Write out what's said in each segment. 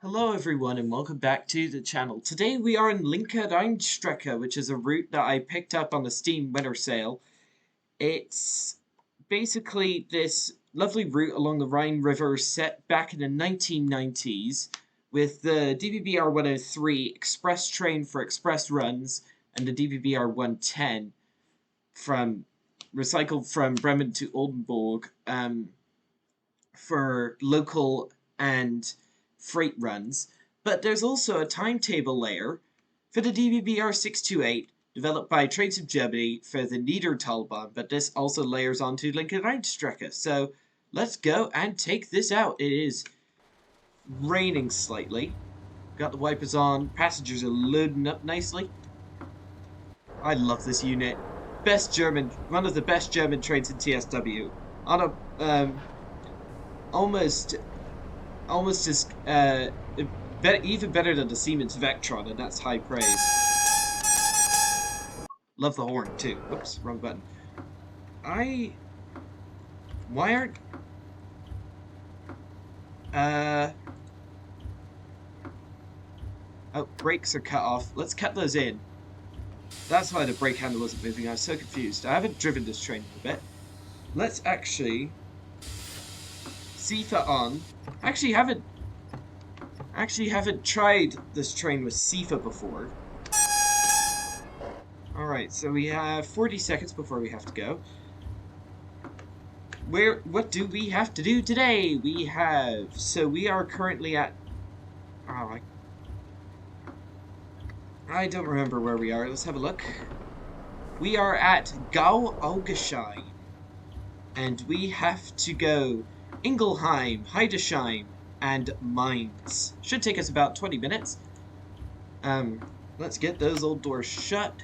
Hello everyone and welcome back to the channel. Today we are in Linke Rheinstrecke, which is a route that I picked up on the Steam winter sale. It's basically this lovely route along the Rhine River set back in the 1990s with the DBBR 103 express train for express runs and the DBBR 110 from recycled from Bremen to Oldenburg for local and freight runs, but there's also a timetable layer for the DBBR 628 developed by Trades of Germany for the Niedertalbahn, but this also layers onto Linke Rheinstrecke. So let's go and take this out. It is raining slightly. Got the wipers on. Passengers are loading up nicely. I love this unit. One of the best German trains in TSW. On a almost as even better than the Siemens Vectron, and that's high praise. Love the horn too. Oops, wrong button. Why aren't oh, brakes are cut off. Let's cut those in. That's why the brake handle wasn't moving. I was so confused. I haven't driven this train in a bit. Let's actually SIFA on. Actually haven't tried this train with SIFA before. Alright, so we have 40 seconds before we have to go. What do we have to do today? We are currently at... Oh, I don't remember where we are. Let's have a look. We are at Gau Augeschein. And we have to go Ingelheim, Heidesheim, and Mainz. Should take us about 20 minutes. Let's get those old doors shut.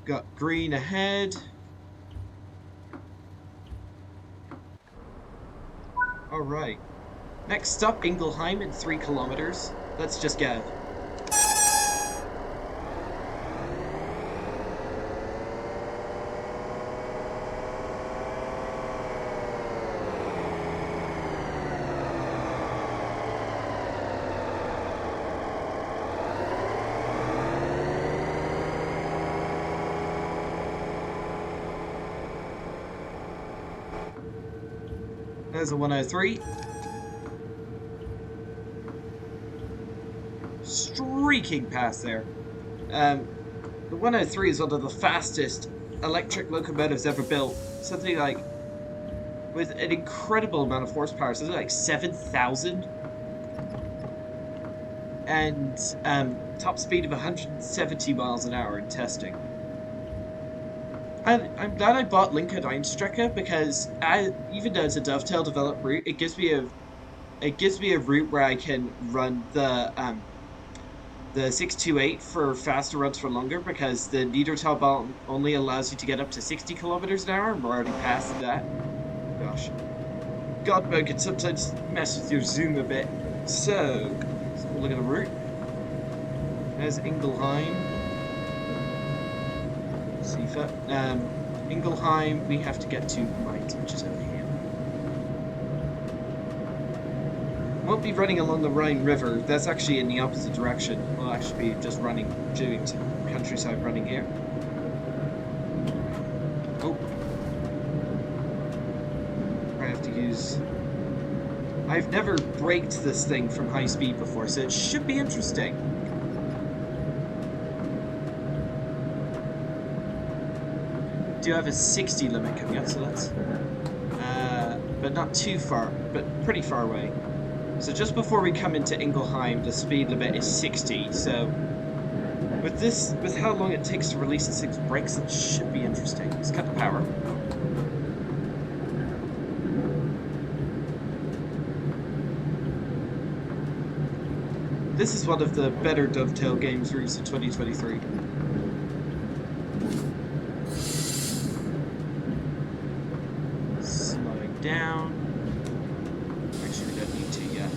Got green ahead. Alright. Next stop, Ingelheim in 3 kilometers. Let's just go. There's a 103. Streaking past there. The 103 is one of the fastest electric locomotives ever built. Something like, with an incredible amount of horsepower, something like 7,000. And top speed of 170 miles an hour in testing. I'm glad I bought Linke Rheinstrecke because even though it's a dovetail developed route, it gives me a route where I can run the 628 for faster runs for longer, because the Niedertalbahn only allows you to get up to 60 kilometers an hour, and we're already past that. Gosh, God mode can sometimes mess with your zoom a bit. So let's have a look at the route. There's Ingelheim. SIFA. Ingelheim, we have to get to Mainz, which is over here. Won't be running along the Rhine River. That's actually in the opposite direction. We'll actually be just doing some countryside running here. Oh. I have to use... I've never braked this thing from high speed before, so it should be interesting. Do have a 60 limit coming up, so that's but not too far, but pretty far away. So just before we come into Ingelheim, the speed limit is 60. So with how long it takes to release the 6 brakes, it should be interesting. Let's cut the power. This is one of the better dovetail games released in 2023. Down. Actually, we don't need to yet.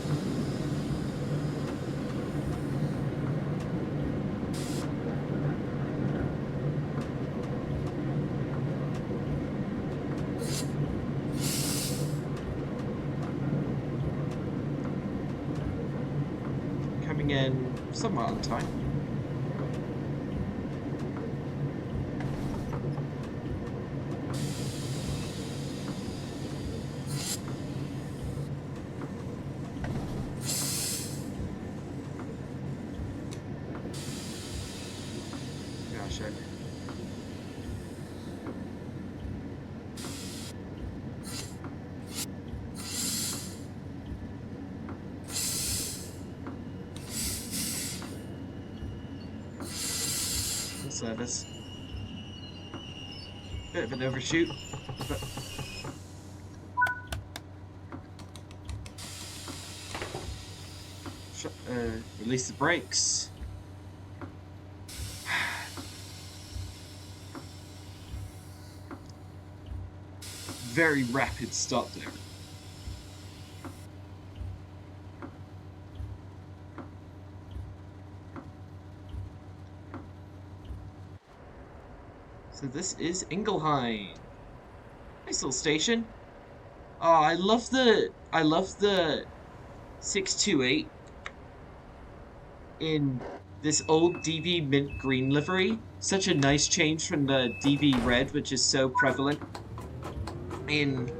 somewhat on time. Gosh, service. Bit of an overshoot, but release the brakes. Very rapid stop there. So this is Ingelheim. Nice little station. Oh, I love the 628 in this old DB mint green livery. Such a nice change from the DB red, which is so prevalent in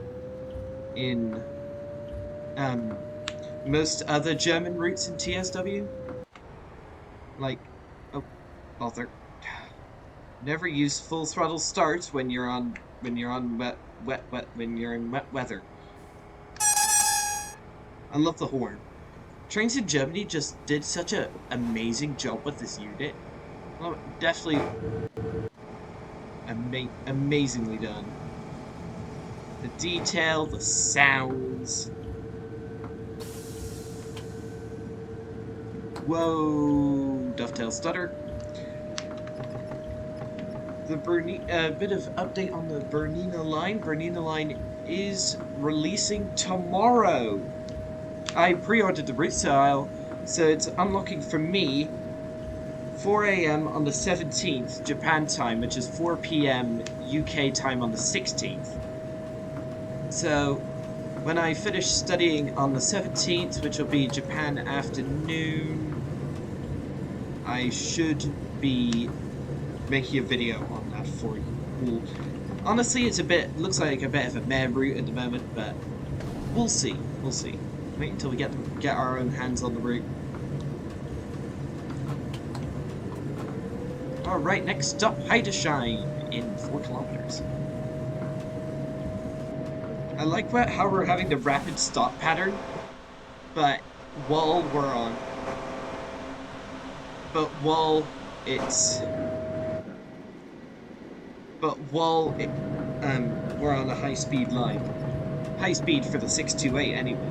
most other German routes in TSW. Like, oh, bother. Never use full throttle start when you're on when you're in wet weather. I love the horn. Trains in Germany just did such an amazing job with this unit. Well, definitely amazingly done. The detail, the sounds. Whoa, dovetail stutter. The bit of update on the Bernina line. Bernina line is releasing tomorrow. I pre-ordered the route style, so it's unlocking for me 4 AM on the 17th Japan time, which is 4 PM UK time on the 16th. So when I finish studying on the 17th, which will be Japan afternoon, I should be making a video on that for you. Honestly, it's looks like a bit of a meh route at the moment, but we'll see. We'll see. Wait until we get our own hands on the route. Alright, next stop, Heidesheim in 4 kilometers. I like how we're having the rapid stop pattern, but while we're on we're on a high-speed line. High speed for the 628 anyway.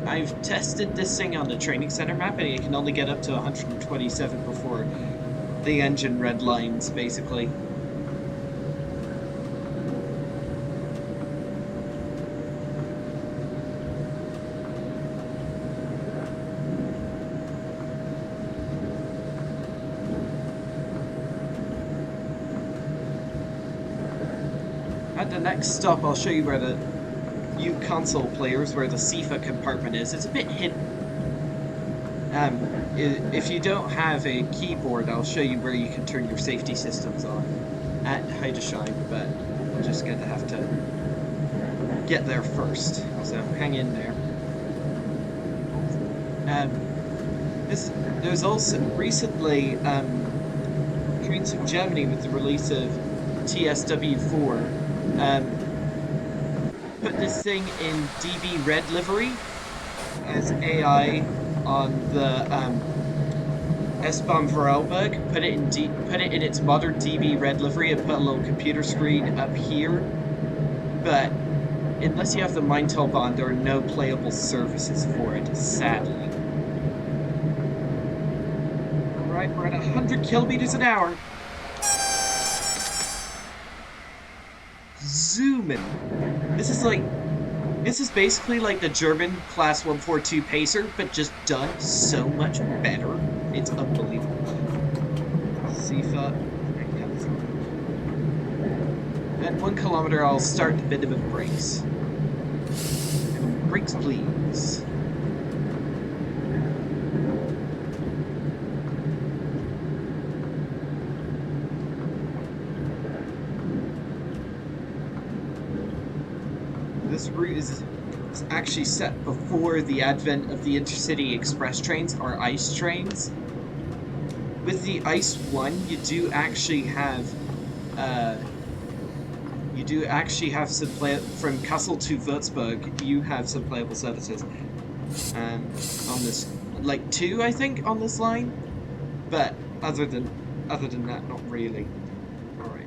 I've tested this thing on the training center map, and it can only get up to 127 before the engine redlines, basically. At the next stop, I'll show you where the new console players, where the CIFA compartment is. It's a bit hidden. If you don't have a keyboard, I'll show you where you can turn your safety systems on at Heidesheim, but I'm just going to have to get there first. So hang in there. There's also recently Trains of Germany, with the release of TSW4, put this thing in DB red livery as AI on the S-Bahn Vorarlberg. Put it in its modern DB red livery and put a little computer screen up here. But unless you have the Main-Talbahn, there are no playable services for it, sadly. Alright, we're at 100 kilometers an hour. Zooming. This is basically like the German Class 142 Pacer, but just done so much better. It's unbelievable. CIFA. At 1 kilometer, I'll start the minimum brakes. Brakes, please. this route is actually set before the advent of the intercity express trains or ice trains. With the ice one, you do actually have some play from Kassel to Würzburg. You have some playable services on this, like 2, I think, on this line. But other than that, not really. All right.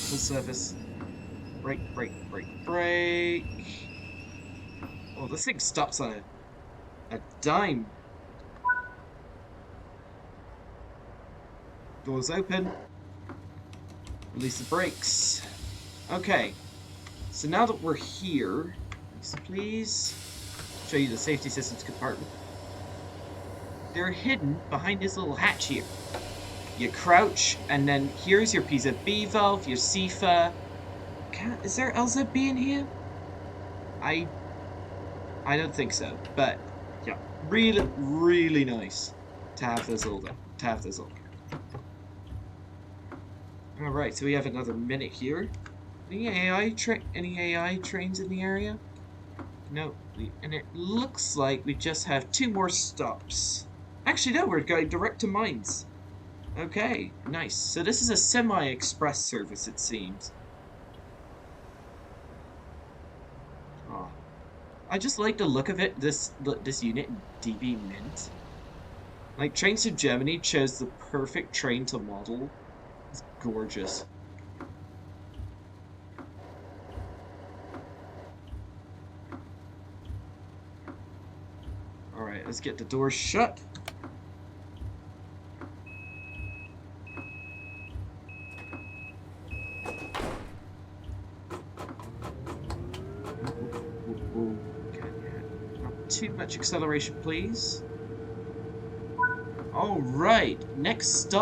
Full service. Brake. Oh, this thing stops on a dime. Doors open. Release the brakes. Okay. So now that we're here, please show you the safety systems compartment. They're hidden behind this little hatch here. You crouch, and then here's your PZB valve, your SIFA. Is there LZB in here? I don't think so, but yeah, really nice to have this all there. All right, so we have another minute here. Any AI trains in the area? No, and it looks like we just have 2 more stops. Actually, no, we're going direct to mines. Okay, nice. So this is a semi-express service, it seems. Oh, I just like the look of it. This unit, DB Mint. Like, Trains to Germany chose the perfect train to model. It's gorgeous. Alright, let's get the doors shut. Not too much acceleration, please. Alright, next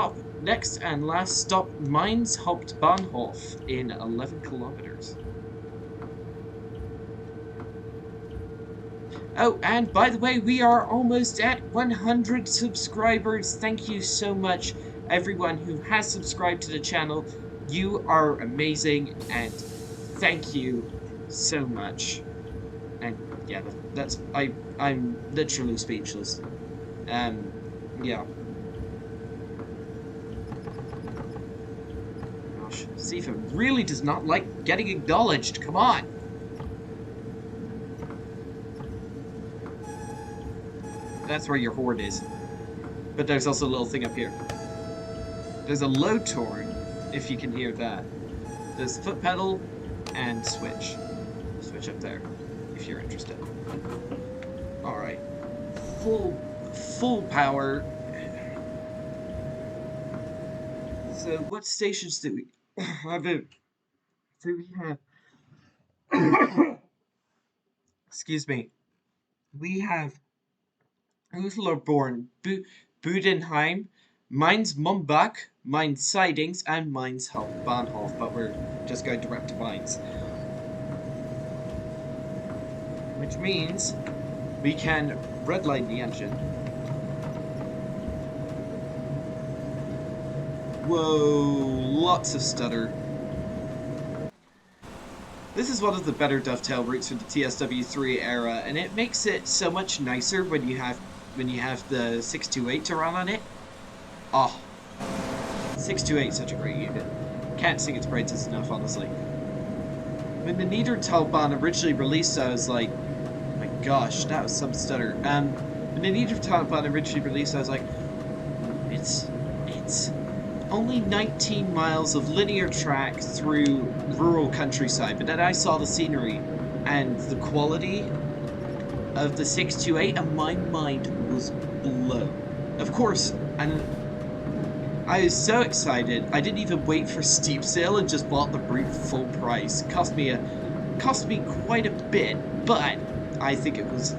and last stop, Mainz Hauptbahnhof in 11 kilometers. Oh, and by the way, we are almost at 100 subscribers. Thank you so much, everyone who has subscribed to the channel. You are amazing, and thank you so much. And yeah, I'm literally speechless. Yeah. Gosh, SIFA really does not like getting acknowledged. Come on. That's where your horde is. But there's also a little thing up here. There's a low torn, if you can hear that. There's foot pedal and switch. Switch up there, if you're interested. Alright. Full power. So what stations do we have? So we have excuse me. We have Uthlerborn, Budenheim, Mainz Mumbach, Mainz Sidings, and Mainz Hauptbahnhof, but we're just going direct to Mainz. Which means we can redline the engine. Whoa, lots of stutter. This is one of the better dovetail routes for the TSW3 era, and it makes it so much nicer when you have the 628 to run on it. Oh, 628 is such a great unit. Can't sing its praises enough, honestly. When the Niedertalbahn originally released, I was like, oh my gosh, that was some stutter. When the Niedertalbahn originally released, I was like, it's only 19 miles of linear track through rural countryside, but then I saw the scenery and the quality of the 628 and my mind was blown. Of course, and I was so excited, I didn't even wait for steep sale and just bought the brute full price. Cost me quite a bit, but I think it was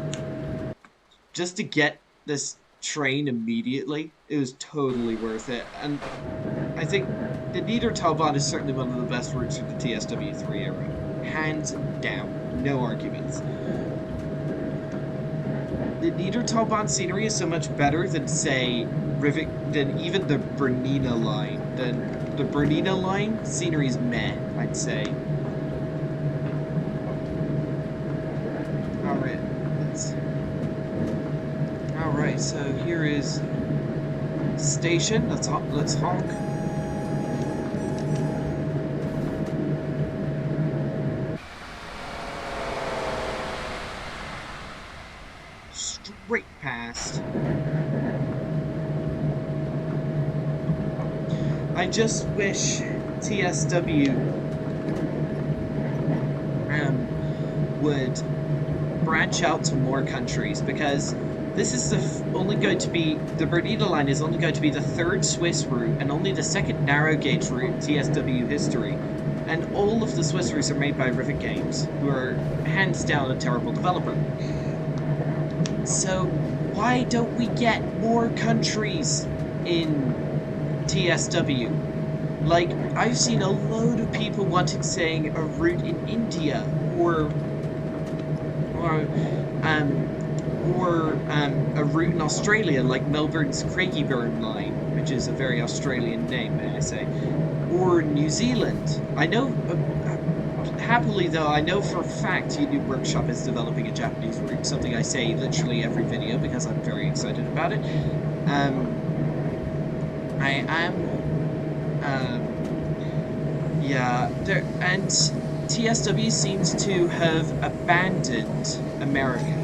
just to get this train immediately. It was totally worth it, and I think the Niedertalbahn is certainly one of the best routes for the TSW3 era. Hands down. No arguments. the Niedertalbahn scenery is so much better than, say, than even the Bernina line. The Bernina line scenery is meh, I'd say. Alright, alright, so here is station. Let's honk. Straight past. I just wish TSW would branch out to more countries, because this is only going to be, the Bernina line is only going to be the third Swiss route and only the second narrow gauge route in TSW history. And all of the Swiss routes are made by Rivet Games, who are hands down a terrible developer. So why don't we get more countries in TSW? Like, I've seen a load of people wanting, saying, a route in India, or a route in Australia, like Melbourne's Craigieburn line, which is a very Australian name, may I say, or New Zealand. I know, happily though, I know for a fact Union Workshop is developing a Japanese route, something I say literally every video because I'm very excited about it. And TSW seems to have abandoned America,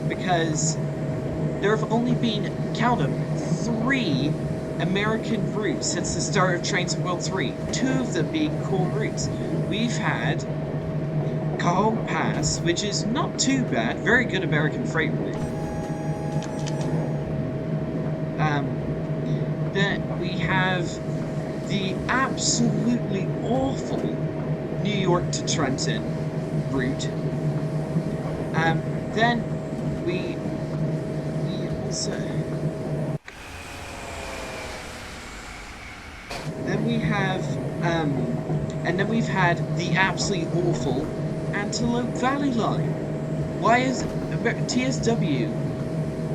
because there have only been, count them, 3 American routes since the start of Trains of World 3, 2 of them being core routes. We've had Cajon Pass, which is not too bad, very good American freight route. Then we have the absolutely awful New York to Trenton route. Then we also... Then we have, and then we've had the absolutely awful Antelope Valley line. Why is TSW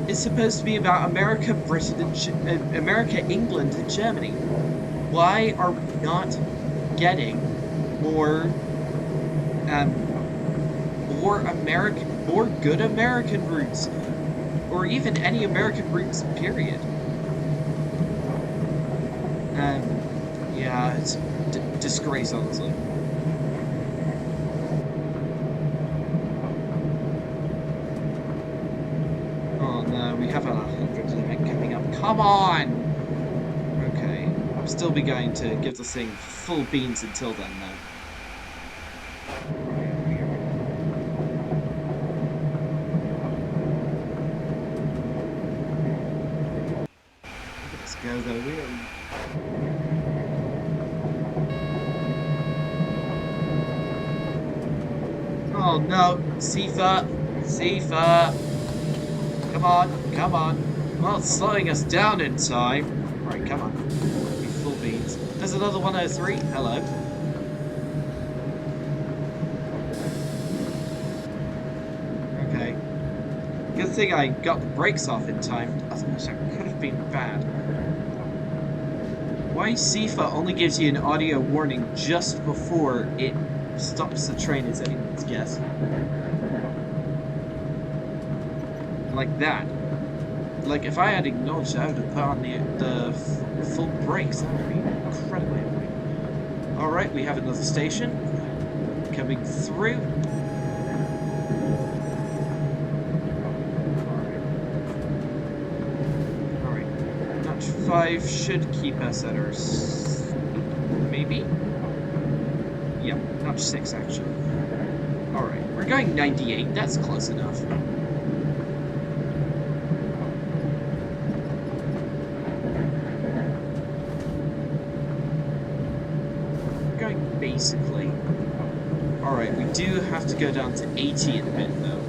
is supposed to be about America, Britain, and America, England, and Germany? Why are we not getting more good American routes, or even any American routes, period? Yeah, it's disgrace, honestly. Oh no, we have a 100 limit coming up. Come on! Okay, I'll still be going to give this thing full beans until then, though. Let's go, though. Oh no, Sifa! Come on. Well, it's slowing us down in time. Alright, come on. Be full beans. There's another 103. Hello. Okay. Good thing I got the brakes off in time. Otherwise, that could have been bad. Why Sifa only gives you an audio warning just before it stops the train is anyone's guess. Like that. Like, if I had acknowledged that, I would have put on the full brakes. That would be incredibly annoying. Alright, we have another station coming through. Alright. Notch 5 should keep us at our... maybe? Yep, notch 6 actually. Alright, we're going 98, that's close enough. We're going basically. Alright, we do have to go down to 80 in a bit though.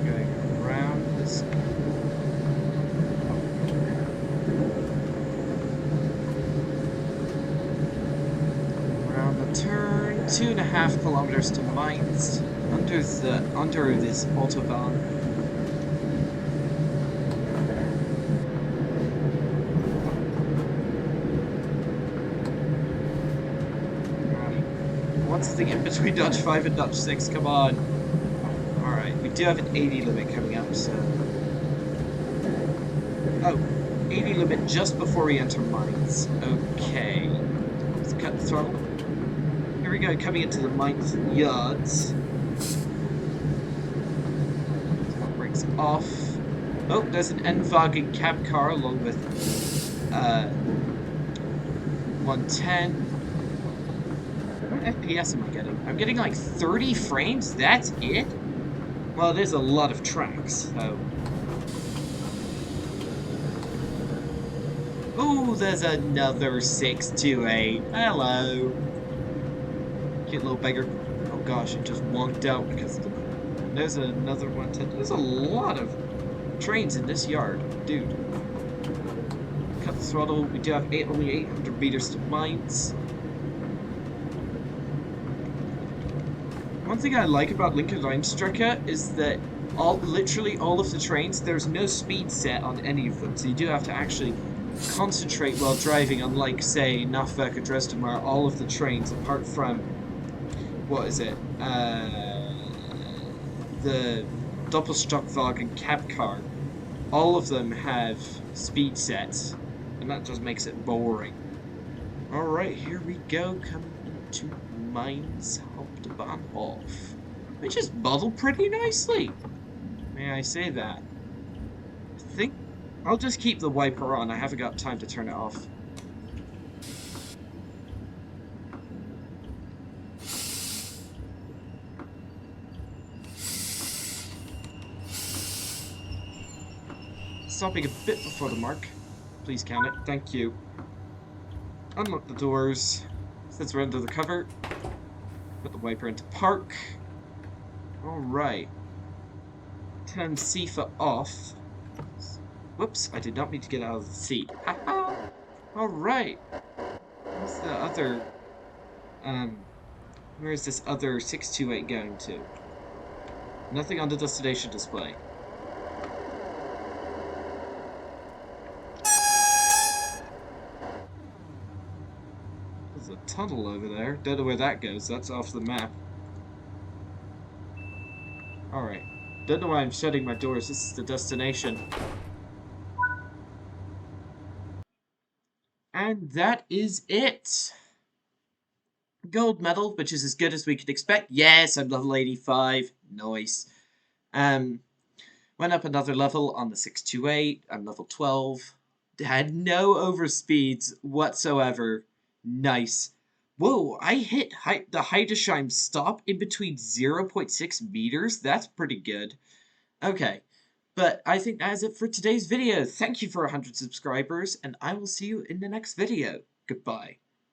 Going around this. Turn 2.5 kilometers to Mainz. under this autobahn. What's the thing in between Dodge 5 and Dodge 6? Come on. Alright, we do have an 80 limit coming up, so... Oh, 80 limit just before we enter mines. Okay. Let's cut the throttle. Here we go, coming into the mines yards. Brakes off. Oh, there's an N-Wagen cab car along with 110. What FPS am I getting? I'm getting like 30 frames? That's it? Well, there's a lot of tracks, so... Oh, there's another 628. Hello. Cute little beggar. Oh gosh, it just wonked out because of the... There's another 110. There's a lot of trains in this yard. Dude. Cut the throttle. We do have only 800 meters to mines. One thing I like about Linke Rheinstrecke is that literally all of the trains, there's no speed set on any of them. So you do have to actually concentrate while driving, unlike, say, Nafwerke Dresden, where all of the trains, apart from, what is it, the Doppelstockwagen cab car, all of them have speed sets, and that just makes it boring. Alright, here we go, coming into Mainz Hauptbahnhof, which is modeled pretty nicely, may I say that. I think I'll just keep the wiper on. I haven't got time to turn it off. Stopping a bit before the mark. Please count it. Thank you. Unlock the doors. Since we're under the cover, put the wiper into park. Alright. Turn SIFA off. Whoops, I did not mean to get out of the seat. Haha! Alright. Where's the other... where is this other 628 going to? Nothing on the destination display. There's a tunnel over there. Don't know where that goes. That's off the map. Alright. Don't know why I'm shutting my doors. This is the destination. And that is it. Gold medal, which is as good as we could expect. Yes, I'm level 85. Nice. Went up another level on the 628. I'm level 12. Had no overspeeds whatsoever. Nice. Whoa, I hit the Heidesheim stop in between 0.6 meters. That's pretty good. Okay. But I think that is it for today's video. Thank you for 100 subscribers, and I will see you in the next video. Goodbye.